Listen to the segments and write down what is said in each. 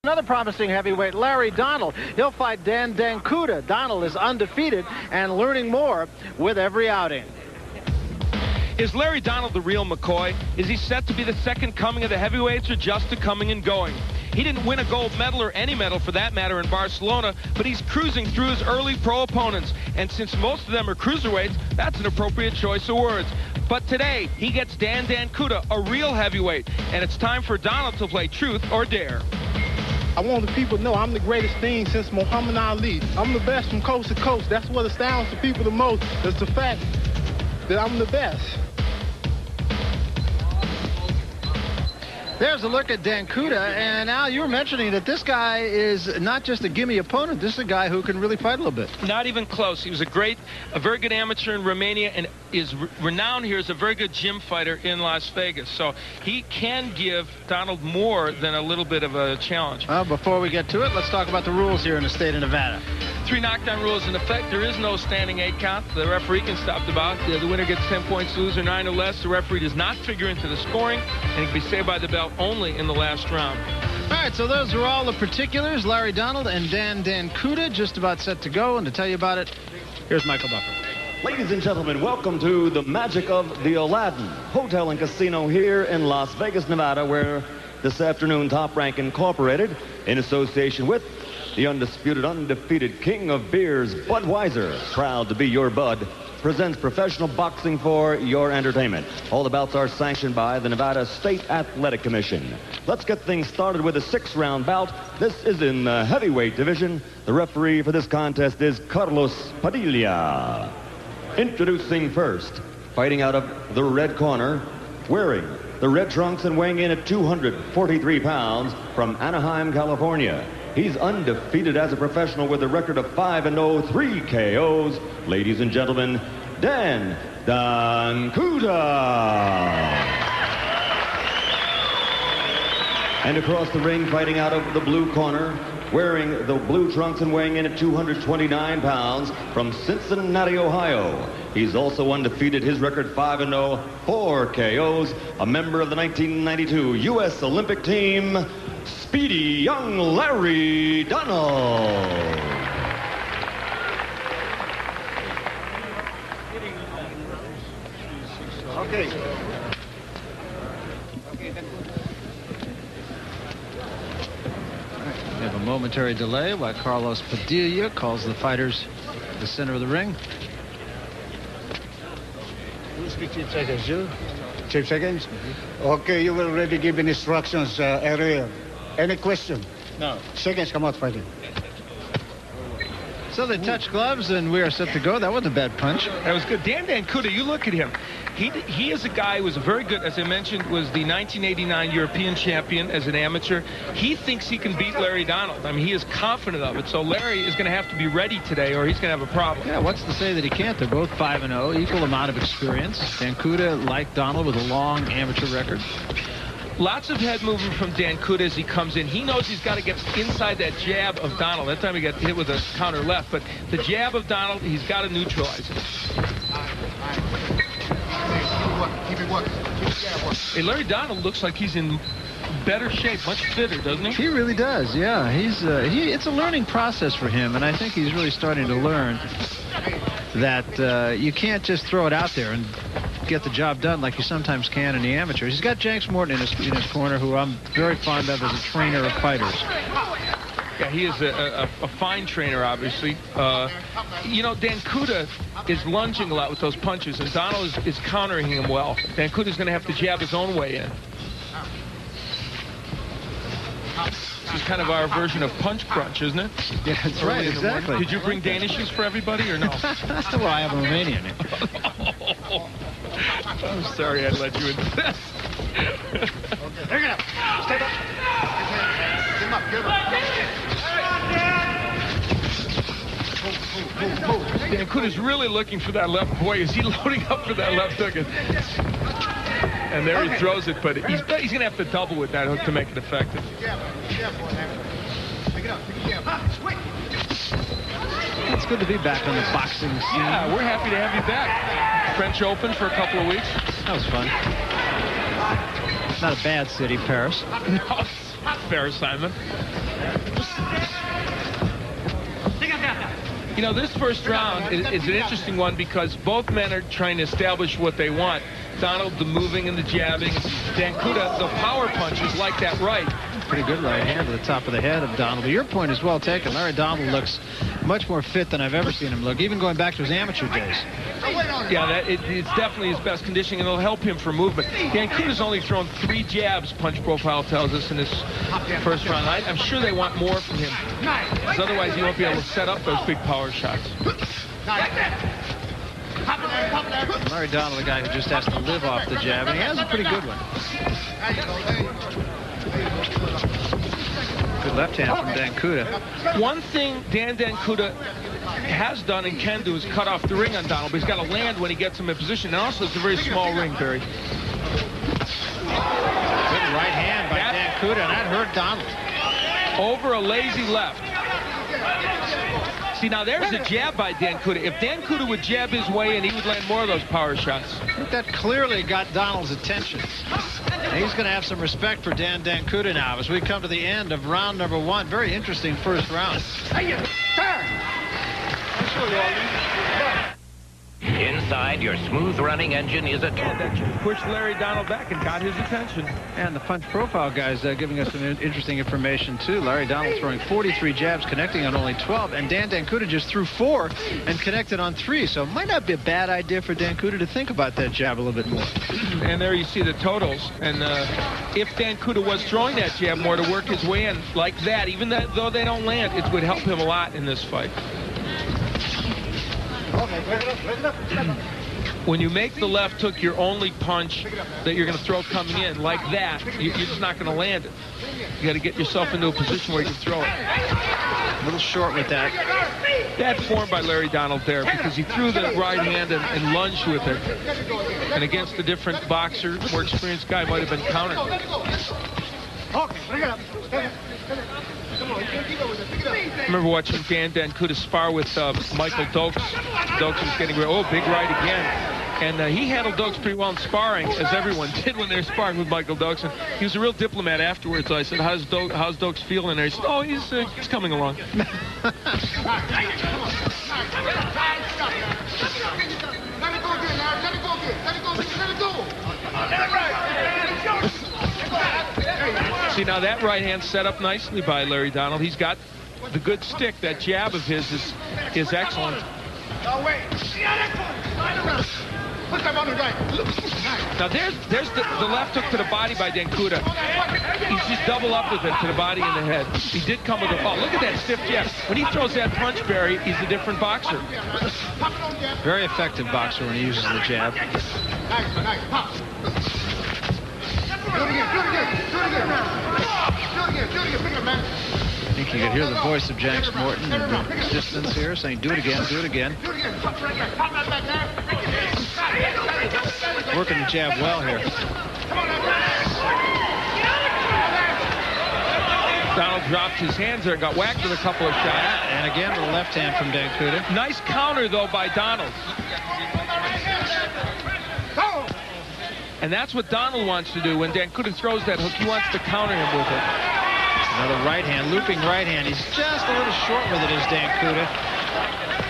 Another promising heavyweight, Larry Donald. He'll fight Dancuta. Donald is undefeated and learning more with every outing. Is Larry Donald the real McCoy? Is he set to be the second coming of the heavyweights or just a coming and going? He didn't win a gold medal or any medal for that matter in Barcelona, but he's cruising through his early pro opponents. And since most of them are cruiserweights, that's an appropriate choice of words. But today, he gets Dancuta, a real heavyweight. And it's time for Donald to play truth or dare. I want the people to know I'm the greatest thing since Muhammad Ali. I'm the best from coast to coast. That's what astounds the people the most. Is the fact that I'm the best. There's a look at Dancuta, and Al, you were mentioning that this guy is not just a gimme opponent. This is a guy who can really fight a little bit. Not even close. He was a very good amateur in Romania, and is renowned here as a very good gym fighter in Las Vegas. So he can give Donald more than a little bit of a challenge. Well, before we get to it, let's talk about the rules here in the state of Nevada. 3 knockdown rules in effect. There is no standing 8 count. The referee can stop the bout. The winner gets 10 points, loser 9 or less. The referee does not figure into the scoring, and it can be saved by the bell only in the last round. All right, so those are all the particulars. Larry Donald and Dancuta just about set to go. And to tell you about it, here's Michael Buffer. Ladies and gentlemen, welcome to the magic of the Aladdin Hotel and Casino here in Las Vegas, Nevada, where this afternoon Top Rank Incorporated, in association with the undisputed, undefeated king of beers, Budweiser, proud to be your bud, presents professional boxing for your entertainment. All the bouts are sanctioned by the Nevada State Athletic Commission. Let's get things started with a 6-round bout. This is in the heavyweight division. The referee for this contest is Carlos Padilla. Introducing first, fighting out of the red corner, wearing the red trunks and weighing in at 243 pounds from Anaheim, California. He's undefeated as a professional with a record of 5-0, 3 KOs. Ladies and gentlemen, Dancuta. And across the ring, fighting out of the blue corner, wearing the blue trunks and weighing in at 229 pounds from Cincinnati, Ohio. He's also undefeated. His record 5-0, 4 KOs. A member of the 1992 U.S. Olympic team, speedy young Larry Donald. Okay. We have a momentary delay while Carlos Padilla calls the fighters to the center of the ring. Speak to seconds, you? 10 seconds? Okay, you will already give instructions earlier. Any question? No. Seconds, come out fighting. So they touch gloves, and we are set to go. That wasn't a bad punch. That was good. Dancuta, you look at him. He is a guy who was a very good, as I mentioned, was the 1989 European champion as an amateur. He thinks he can beat Larry Donald. I mean, he is confident of it. So Larry is going to have to be ready today, or he's going to have a problem. Yeah, what's to say that he can't? They're both 5-0, equal amount of experience. Dancuta, like Donald, with a long amateur record. Lots of head movement from Dancuta as he comes in. He knows he's got to get inside that jab of Donald. That time he got hit with a counter left, but the jab of Donald, he's got to neutralize it. Keep it working. Hey, Larry Donald looks like he's in better shape, much fitter, doesn't he? He really does, yeah. It's a learning process for him, and I think he's really starting to learn that you can't just throw it out there and get the job done like you sometimes can in the amateurs. He's got Jenks Morton in his corner, who I'm very fond of as a trainer of fighters. Yeah, he is a fine trainer, obviously. You know, Dancuta is lunging a lot with those punches, and Donald is countering him well. Dancuta's going to have to jab his own way in. This is kind of our version of punch crunch, isn't it? Yeah, that's right, exactly. Did you bring Danishes for everybody, or no? Well, I have a Romanian. I'm sorry I let you into this. Bring it up. Stand up. Get him up. Get him up. Dancuta's really looking for that left. Boy, is he loading up for that left hook. And there he throws it, but he's going to have to double with that hook to make it effective. It's good to be back on the boxing scene. Yeah, we're happy to have you back. French Open for a couple of weeks. That was fun. Not a bad city, Paris. No. fair assignment. You know, this first round is an interesting one because both men are trying to establish what they want. Donald, the moving and the jabbing. Dancuta, the power punches like that right. Pretty good right hand to the top of the head of Donald. But your point is well taken. Larry Donald looks much more fit than I've ever seen him look, even going back to his amateur days. Yeah, it's definitely his best conditioning, and it'll help him for movement. Dancuta's only thrown 3 jabs, Punch Profile tells us, in this first round. I'm sure they want more from him, because otherwise he won't be able to set up those big power shots. Larry Donald, the guy who just has to live off the jab, and he has a pretty good one. Good left hand from Dancuta. One thing Dancuta has done and can do is cut off the ring on Donald, but he's got to land when he gets him in position. And also, it's a very small ring, Barry. Good right hand by Dancuta, and that hurt Donald. Over a lazy left. See, now there's a jab by Dancuta. If Dancuta would jab his way in, he would land more of those power shots. I think that clearly got Donald's attention. And he's going to have some respect for Dancuta now as we come to the end of round number 1. Very interesting first round. Inside, your smooth-running engine is a... That pushed Larry Donald back and got his attention. And the Punch Profile guys giving us some interesting information, too. Larry Donald throwing 43 jabs, connecting on only 12. And Dancuta just threw 4 and connected on 3. So it might not be a bad idea for Dancuta to think about that jab a little bit more. And there you see the totals. And if Dancuta was throwing that jab more to work his way in like that, even though they don't land, it would help him a lot in this fight. When you make the left hook your only punch that you're going to throw coming in like that, you're just not going to land it. You got to get yourself into a position where you can throw it. A little short with that. Bad form by Larry Donald there because he threw the right hand and lunged with it. And against a different boxer, more experienced guy, might have been countered. I remember watching Dancuta spar with Michael Dokes. Dokes was getting ready. Oh, big right again. And he handled Dokes pretty well in sparring, as everyone did when they were sparring with Michael Dokes. And he was a real diplomat afterwards. So I said, how's Dokes feeling there? He said, oh, he's coming along. See, now that right hand set up nicely by Larry Donald. He's got the good stick. That jab of his is excellent. Now there's the left hook to the body by Dancuta. He's just double up with it to the body and the head. He did come with a fall. Look at that stiff jab. When he throws that punch, Barry, he's a different boxer. Very effective boxer when he uses the jab. I think you could hear the voice of Jax Morton in the distance here saying, do it again, do it again. Working the jab well here. Donald dropped his hands there, got whacked with a couple of shots. And again with a left hand from Dancuta. Nice counter, though, by Donald. And that's what Donald wants to do. When Dancuta throws that hook, he wants to counter him with it. Another right hand, looping right hand. He's just a little short with it, is Dancuta.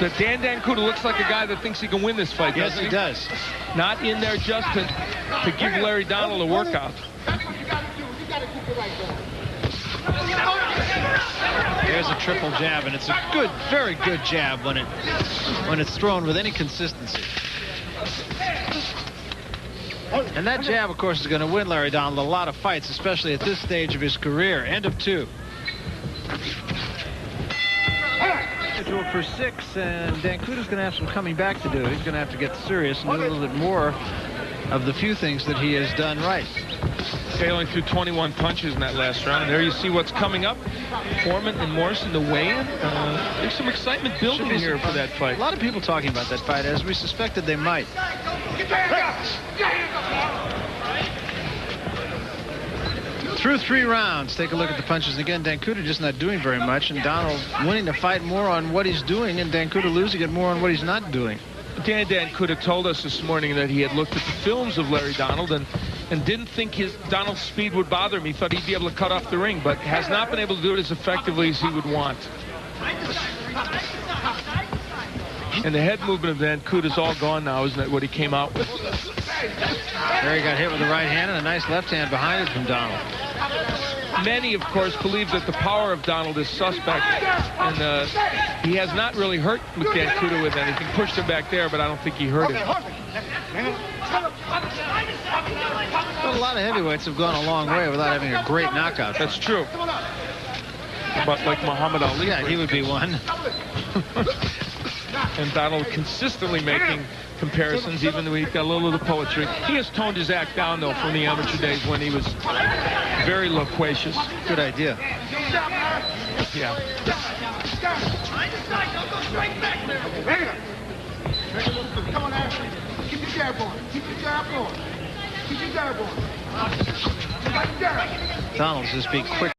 So Dancuta looks like a guy that thinks he can win this fight, doesn't he? Yes, he does. Not in there just to give Larry Donald a workout. There's a triple jab, and it's a good, very good jab when it's thrown with any consistency. And that jab, of course, is going to win Larry Donald a lot of fights, especially at this stage of his career. End of 2. Scheduled for 6, and Dancuta's going to have some coming back to do. He's going to have to get serious and do a little bit more of the few things that he has done right. He only threw 21 punches in that last round. And there you see what's coming up. Foreman and Morrison, the weigh-in. There's some excitement building here for that fight. A lot of people talking about that fight, as we suspected they might. Through 3 rounds, take a look at the punches. Again, Dancuta just not doing very much, and Donald winning the fight more on what he's doing, and Dancuta losing it more on what he's not doing. Dancuta told us this morning that he had looked at the films of Larry Donald, and and didn't think Donald's speed would bother him. He thought he'd be able to cut off the ring, but has not been able to do it as effectively as he would want. And the head movement of Dancuta's all gone now, isn't it, what he came out with? There he got hit with the right hand and a nice left hand behind it from Donald. Many, of course, believe that the power of Donald is suspect, and he has not really hurt Dancuta with anything. Pushed him back there, but I don't think he hurt him. But a lot of heavyweights have gone a long way without having a great knockout. That's true. But like Muhammad Ali. Yeah, he would be one. And Donald consistently making comparisons, even though he got a little of the poetry. He has toned his act down, though, from the amateur days when he was very loquacious. Good idea. Yeah. Come on, Ashley. Keep your jab going. Keep your jab going. Keep your jab going. Donald's just be quick.